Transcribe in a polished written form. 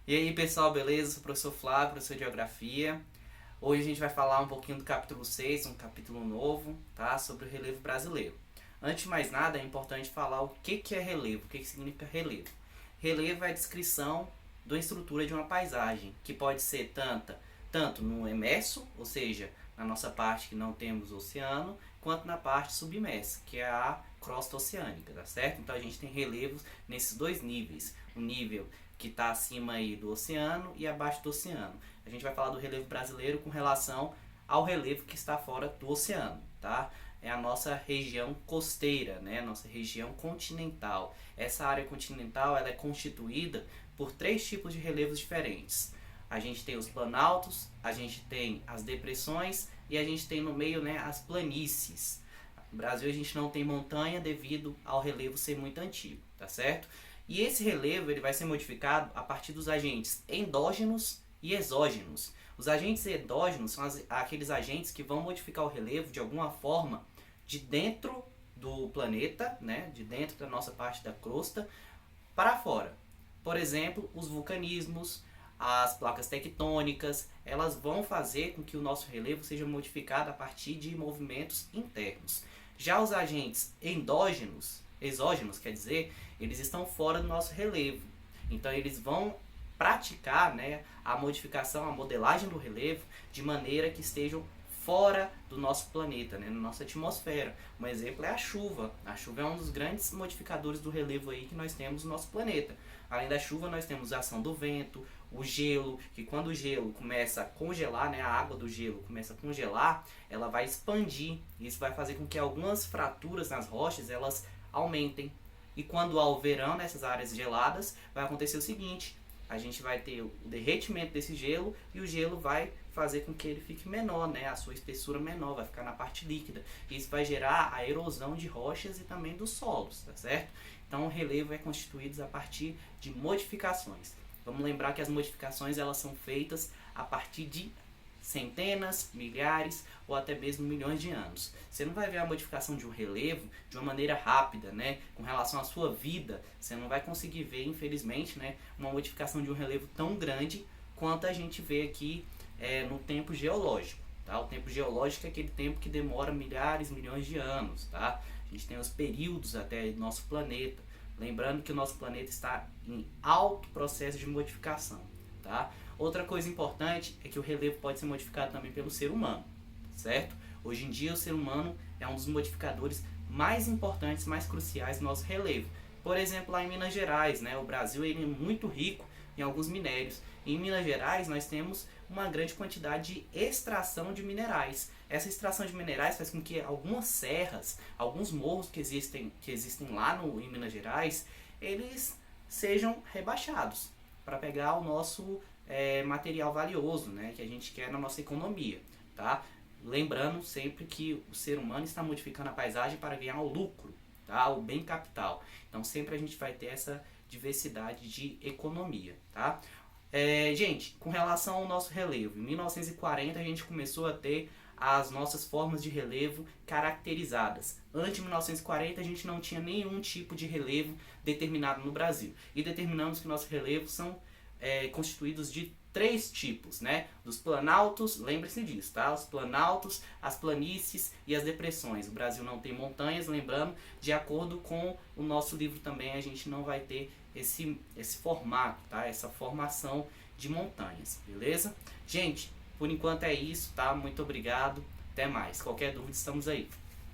E aí pessoal, beleza? Sou o professor Flávio, professor de Geografia. Hoje a gente vai falar um pouquinho do capítulo 6, um capítulo novo, tá? Sobre o relevo brasileiro. Antes de mais nada, é importante falar o que é relevo, o que significa relevo. Relevo é a descrição da estrutura de uma paisagem, que pode ser tanto no emerso, ou seja, na nossa parte que não temos oceano, quanto na parte submersa, que é a crosta oceânica, tá certo? Então a gente tem relevos nesses dois níveis, o nível que está acima aí do oceano e abaixo do oceano. A gente vai falar do relevo brasileiro com relação ao relevo que está fora do oceano, tá? É a nossa região costeira, né? A nossa região continental. Essa área continental ela é constituída por três tipos de relevos diferentes. A gente tem os planaltos, a gente tem as depressões e a gente tem no meio, né, as planícies. No Brasil a gente não tem montanha devido ao relevo ser muito antigo, tá certo? E esse relevo ele vai ser modificado a partir dos agentes endógenos e exógenos. Os agentes endógenos são aqueles agentes que vão modificar o relevo de alguma forma de dentro do planeta, né, de dentro da nossa parte da crosta, para fora. Por exemplo, os vulcanismos, as placas tectônicas, elas vão fazer com que o nosso relevo seja modificado a partir de movimentos internos. Já os agentes endógenos, exógenos, quer dizer, eles estão fora do nosso relevo. Então eles vão praticar, né, a modificação, a modelagem do relevo de maneira que estejam fora do nosso planeta, né, na nossa atmosfera. Um exemplo é a chuva. A chuva é um dos grandes modificadores do relevo aí que nós temos no nosso planeta. Além da chuva, nós temos a ação do vento, o gelo, que quando o gelo começa a congelar, né, a água do gelo começa a congelar, ela vai expandir. Isso vai fazer com que algumas fraturas nas rochas elas aumentem. E quando há o verão nessas áreas geladas, vai acontecer o seguinte: a gente vai ter o derretimento desse gelo e o gelo vai fazer com que ele fique menor, né? A sua espessura menor, vai ficar na parte líquida. Isso vai gerar a erosão de rochas e também dos solos, tá certo? Então o relevo é constituído a partir de modificações. Vamos lembrar que as modificações elas são feitas a partir de centenas, milhares ou até mesmo milhões de anos. Você não vai ver a modificação de um relevo de uma maneira rápida, né? Com relação à sua vida, você não vai conseguir ver, infelizmente, né, uma modificação de um relevo tão grande quanto a gente vê aqui no tempo geológico. Tá? O tempo geológico é aquele tempo que demora milhares, milhões de anos. Tá? A gente tem os períodos até do nosso planeta. Lembrando que o nosso planeta está em alto processo de modificação. Tá? Outra coisa importante é que o relevo pode ser modificado também pelo ser humano, certo? Hoje em dia o ser humano é um dos modificadores mais importantes, mais cruciais do nosso relevo. Por exemplo, lá em Minas Gerais, né, o Brasil ele é muito rico em alguns minérios. Em Minas Gerais nós temos uma grande quantidade de extração de minerais. Essa extração de minerais faz com que algumas serras, alguns morros que existem lá em Minas Gerais, eles sejam rebaixados para pegar o nosso material valioso, né, que a gente quer na nossa economia, tá? Lembrando sempre que o ser humano está modificando a paisagem para ganhar o lucro, tá? O bem capital. Então sempre a gente vai ter essa diversidade de economia, tá? Gente, com relação ao nosso relevo, em 1940 a gente começou a ter as nossas formas de relevo caracterizadas. Antes de 1940 a gente não tinha nenhum tipo de relevo determinado no Brasil. E determinamos que nossos relevos são constituídos de três tipos, né? Dos planaltos, lembre-se disso, tá? Os planaltos, as planícies e as depressões. O Brasil não tem montanhas, lembrando, de acordo com o nosso livro também, a gente não vai ter esse formato, tá? Essa formação de montanhas, beleza? Gente, por enquanto é isso, tá? Muito obrigado, até mais. Qualquer dúvida, estamos aí.